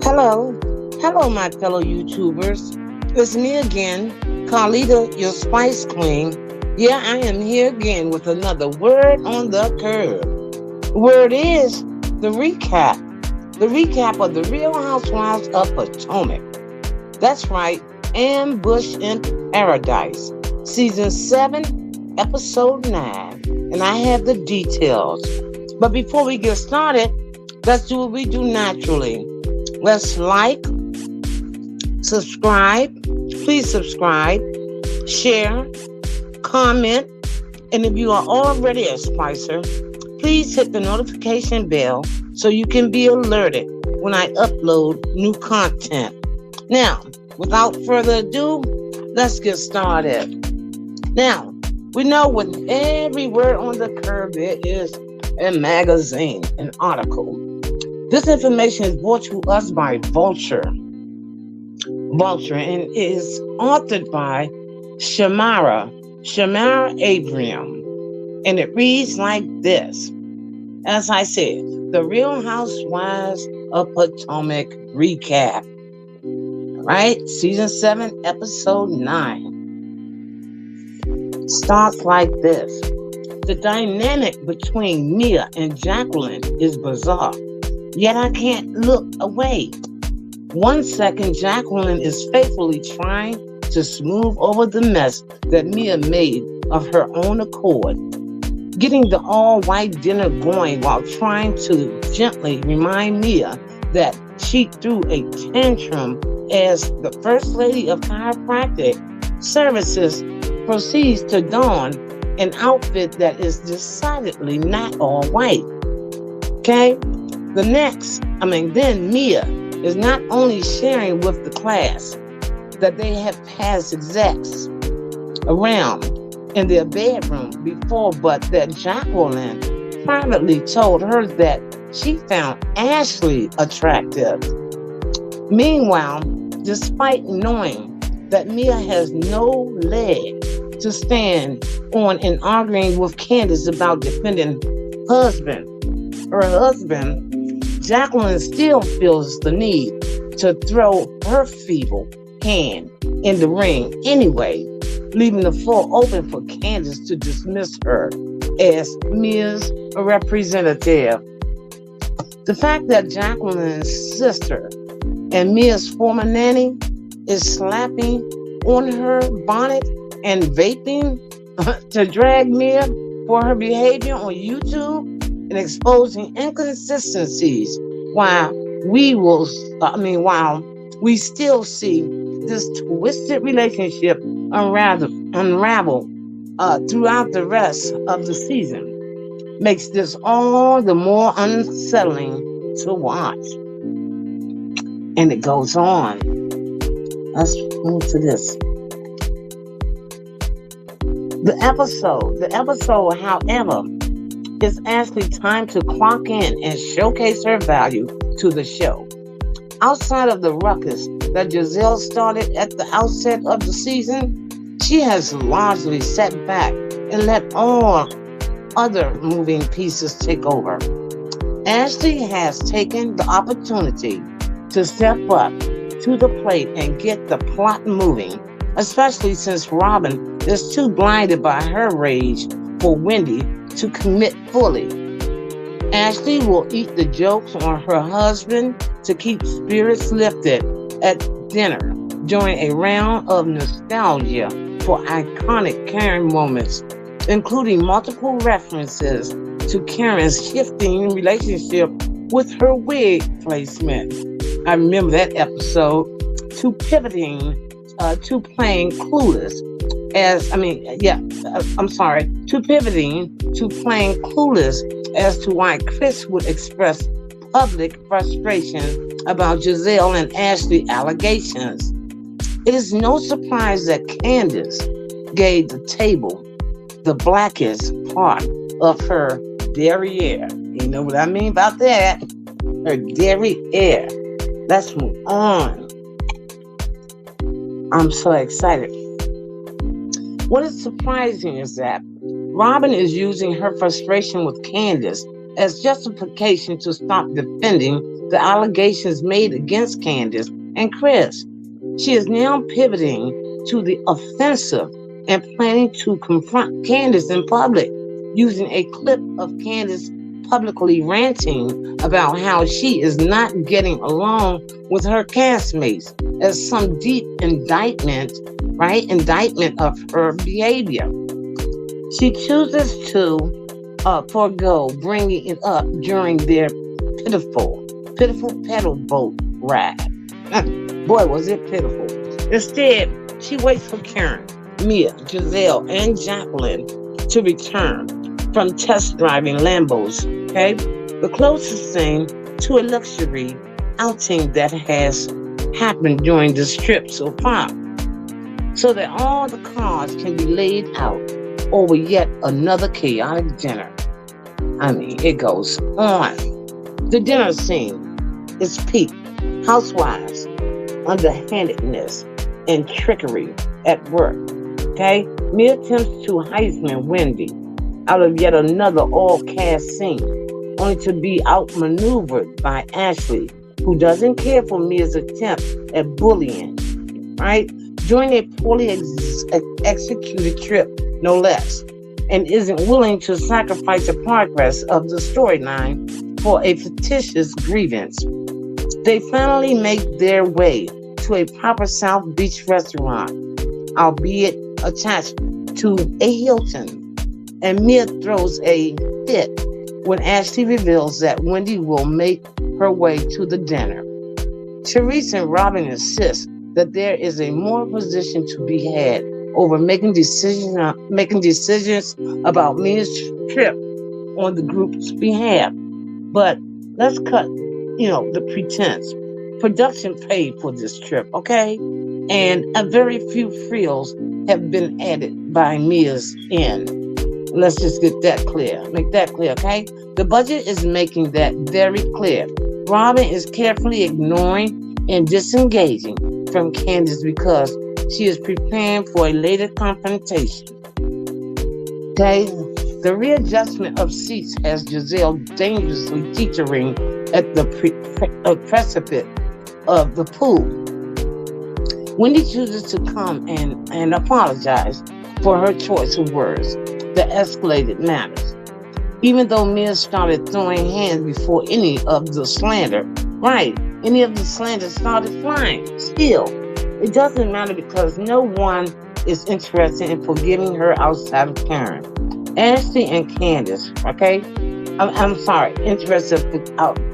Hello, hello, my fellow YouTubers. It's me again, Carlita, your Spice Queen. Yeah, I am here again with another word on the curve. Word is the recap. The recap of the Real Housewives of Potomac. That's right, Ambush in Paradise, Season 7, Episode 9. And I have the details. But before we get started, let's do what we do naturally. Let's like, subscribe, please subscribe, share, comment, and if you are already a Spicer, please hit the notification bell so you can be alerted when I upload new content. Now, without further ado, let's get started. Now, we know with every word on the curve there is a magazine, an article. This information is brought to us by Vulture, and is authored by Shamara Abraham. And it reads like this. As I said, the Real Housewives of Potomac recap. Right? Season 7, Episode 9. Starts like this. The dynamic between Mia and Jacqueline is bizarre. Yet I can't look away. 1 second, Jacqueline is faithfully trying to smooth over the mess that Mia made of her own accord, getting the all-white dinner going while trying to gently remind Mia that she threw a tantrum as the First Lady of Chiropractic Services proceeds to don an outfit that is decidedly not all white. Okay? Then Mia is not only sharing with the class that they have past execs around in their bedroom before, but that Jacqueline privately told her that she found Ashley attractive. Meanwhile, despite knowing that Mia has no leg to stand on in arguing with Candace about defending her husband, Jacqueline still feels the need to throw her feeble hand in the ring anyway, leaving the floor open for Candace to dismiss her as Mia's representative. The fact that Jacqueline's sister and Mia's former nanny is slapping on her bonnet and vaping to drag Mia for her behavior on YouTube and exposing inconsistencies while we still see this twisted relationship unravel throughout the rest of the season makes this all the more unsettling to watch. And it goes on. Let's move to this. The episode, however, it's actually time to clock in and showcase her value to the show. Outside of the ruckus that Giselle started at the outset of the season, she has largely sat back and let all other moving pieces take over. Ashley has taken the opportunity to step up to the plate and get the plot moving, especially since Robin is too blinded by her rage for Wendy to commit fully. Ashley will eat the jokes on her husband to keep spirits lifted at dinner during a round of nostalgia for iconic Karen moments, including multiple references to Karen's shifting relationship with her wig placement. I remember that episode, to playing Clueless as to why Chris would express public frustration about Giselle and Ashley allegations. It is no surprise that Candace gave the table the blackest part of her derriere. You know what I mean about that? Her derriere. Let's move on. I'm so excited. What is surprising is that Robin is using her frustration with Candace as justification to stop defending the allegations made against Candace and Chris. She is now pivoting to the offensive and planning to confront Candace in public, using a clip of Candace publicly ranting about how she is not getting along with her castmates as some deep indictment, right? Indictment of her behavior. She chooses to forego bringing it up during their pitiful pedal boat ride. Boy, was it pitiful. Instead, she waits for Karen, Mia, Giselle, and Jacqueline to return from test driving Lambos, okay? The closest thing to a luxury outing that has happened during this trip so far, so that all the cards can be laid out over yet another chaotic dinner. I mean, it goes on. The dinner scene is peak housewives, underhandedness, and trickery at work. Okay? Mia attempts to Heisman Wendy out of yet another all-cast scene, only to be outmaneuvered by Ashley, who doesn't care for Mia's attempt at bullying, right? During a poorly executed trip, no less, and isn't willing to sacrifice the progress of the storyline for a fictitious grievance. They finally make their way to a proper South Beach restaurant, albeit attached to a Hilton, and Mia throws a fit when Ashley reveals that Wendy will make her way to the dinner. Therese and Robin insist that there is a moral position to be had over making decisions about Mia's trip on the group's behalf. But let's cut, the pretense. Production paid for this trip, okay? And a very few frills have been added by Mia's end. Let's just get that clear. Make that clear, okay? The budget is making that very clear. Robin is carefully ignoring and disengaging from Candace because she is preparing for a later confrontation. Okay? The readjustment of seats has Giselle dangerously teetering at the precipice of the pool. Wendy chooses to come and apologize for her choice of words that escalated matters. Even though Mia started throwing hands before any of the slander, any of the slander started flying. Still, it doesn't matter because no one is interested in forgiving her outside of Karen. Ashley and Candace, okay? I'm sorry, interested in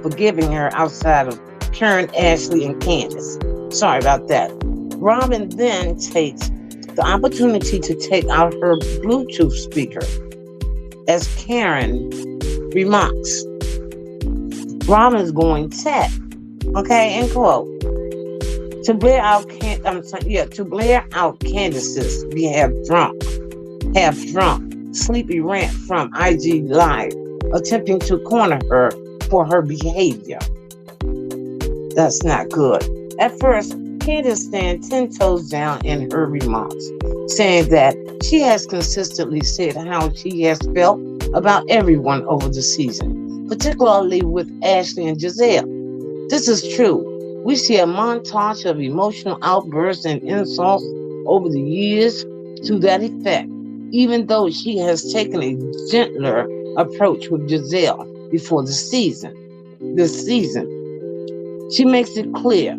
forgiving her outside of Karen, Ashley, and Candace. Sorry about that. Robin then takes the opportunity to take out her Bluetooth speaker as Karen remarks. Robin's going tech, okay, end quote. To blare out Candace's half drunk, sleepy rant from IG Live, attempting to corner her for her behavior. That's not good. At first, Candace stands 10 toes down in her remarks, saying that she has consistently said how she has felt about everyone over the season, particularly with Ashley and Giselle. This is true. We see a montage of emotional outbursts and insults over the years to that effect, even though she has taken a gentler approach with Giselle before this season. She makes clear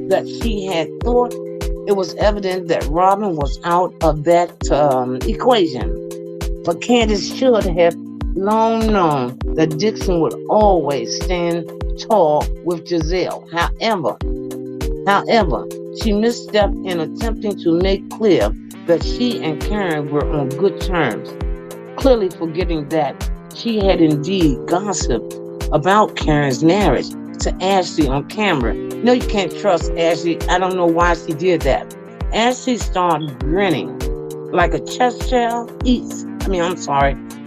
that she had thought it was evident that Robin was out of that equation. But Candace should have long known that Dixon would always stand tall with Giselle. However, she misstepped in attempting to make clear that she and Karen were on good terms, clearly forgetting that she had indeed gossiped about Karen's marriage to Ashley on camera. No, you can't trust Ashley. I don't know why she did that. Ashley started grinning like a chest child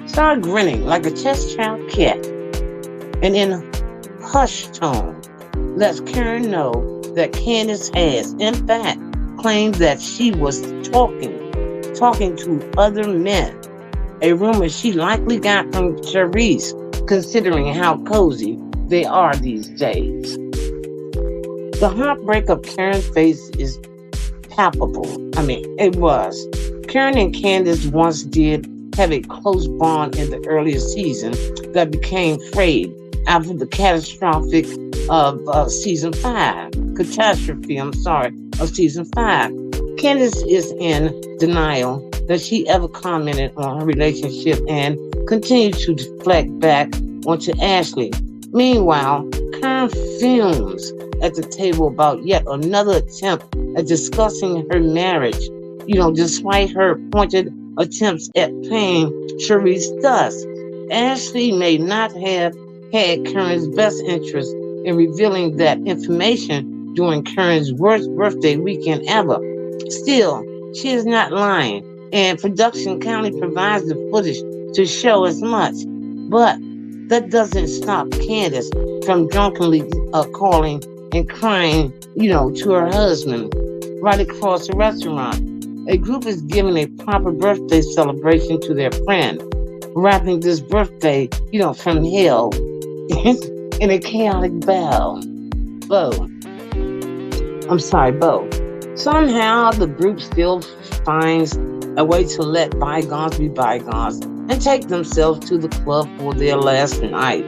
started grinning like a chest child cat. And in hush tone, lets Karen know that Candace has, in fact, claimed that she was talking to other men. A rumor she likely got from Therese, considering how cozy they are these days. The heartbreak of Karen's face is palpable. I mean, it was. Karen and Candace once did have a close bond in the earlier season that became frayed after the catastrophic of season 5. Catastrophe, of season 5. Candace is in denial that she ever commented on her relationship and continued to deflect back onto Ashley. Meanwhile, Karen fumes at the table about yet another attempt at discussing her marriage, despite her pointed attempts at paying Cherie's dust. Ashley may not have had Karen's best interest in revealing that information during Karen's worst birthday weekend ever. Still, she is not lying, and production kindly provides the footage to show as much. But that doesn't stop Candace from drunkenly calling and crying, to her husband right across the restaurant. A group is giving a proper birthday celebration to their friend, wrapping this birthday, from hell in a chaotic bow. Somehow the group still finds a way to let bygones be bygones and take themselves to the club for their last night.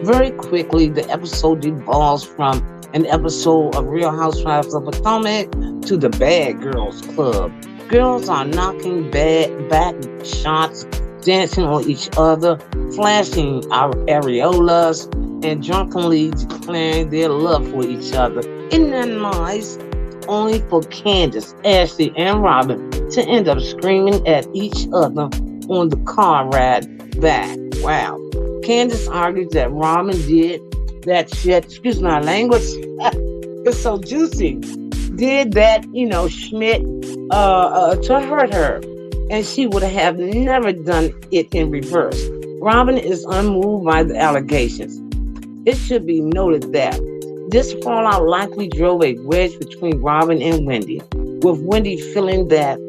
Very quickly, the episode devolves from an episode of Real Housewives of Potomac to the Bad Girls Club. Girls are knocking back shots, dancing on each other, flashing areolas, and drunkenly declaring their love for each other. Isn't that nice? Only for Candace, Ashley, and Robin to end up screaming at each other on the car ride back. Wow. Candace argues that Robin did that shit, excuse my language, it's so juicy, did that, Schmidt, to hurt her. And she would have never done it in reverse. Robin is unmoved by the allegations. It should be noted that this fallout likely drove a wedge between Robin and Wendy, with Wendy feeling that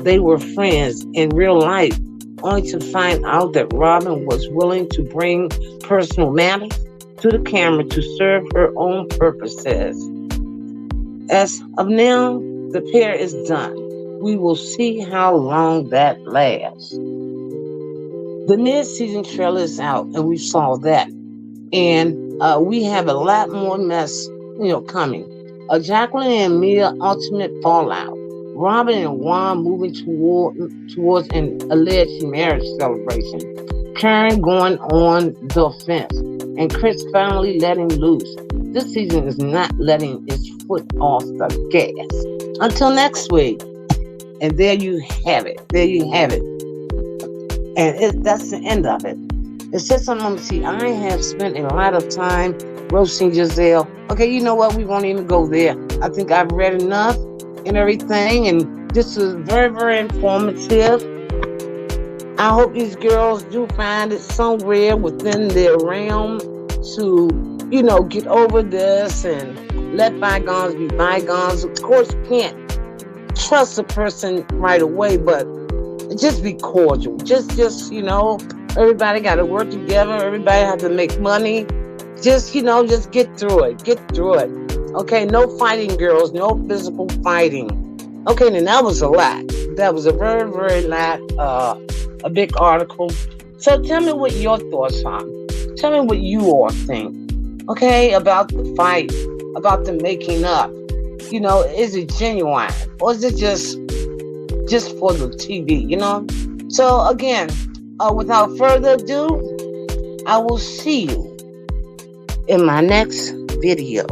they were friends in real life, only to find out that Robin was willing to bring personal matters to the camera to serve her own purposes. As of now, the pair is done. We will see how long that lasts. The mid-season trailer is out, and we saw that. And we have a lot more mess, coming. Jacqueline and Mia ultimate fallout. Robin and Juan moving towards an alleged marriage celebration. Karen going on the fence. And Chris finally letting loose. This season is not letting its foot off the gas. Until next week. And there you have it. And that's the end of it. It's just a moment. See, I have spent a lot of time roasting Giselle. Okay, you know what? We won't even go there. I think I've read enough and everything. And this is very, very informative. I hope these girls do find it somewhere within their realm to, get over this and let bygones be bygones. Of course, you can't trust a person right away, but just be cordial. Just everybody got to work together. Everybody has to make money. Just get through it. Okay, no fighting, girls. No physical fighting. Okay, then that was a lot. That was a very, very lot. A big article. So tell me what your thoughts are. Tell me what you all think. Okay, about the fight, about the making up. Is it genuine or is it just for the TV? So again, without further ado, I will see you in my next video.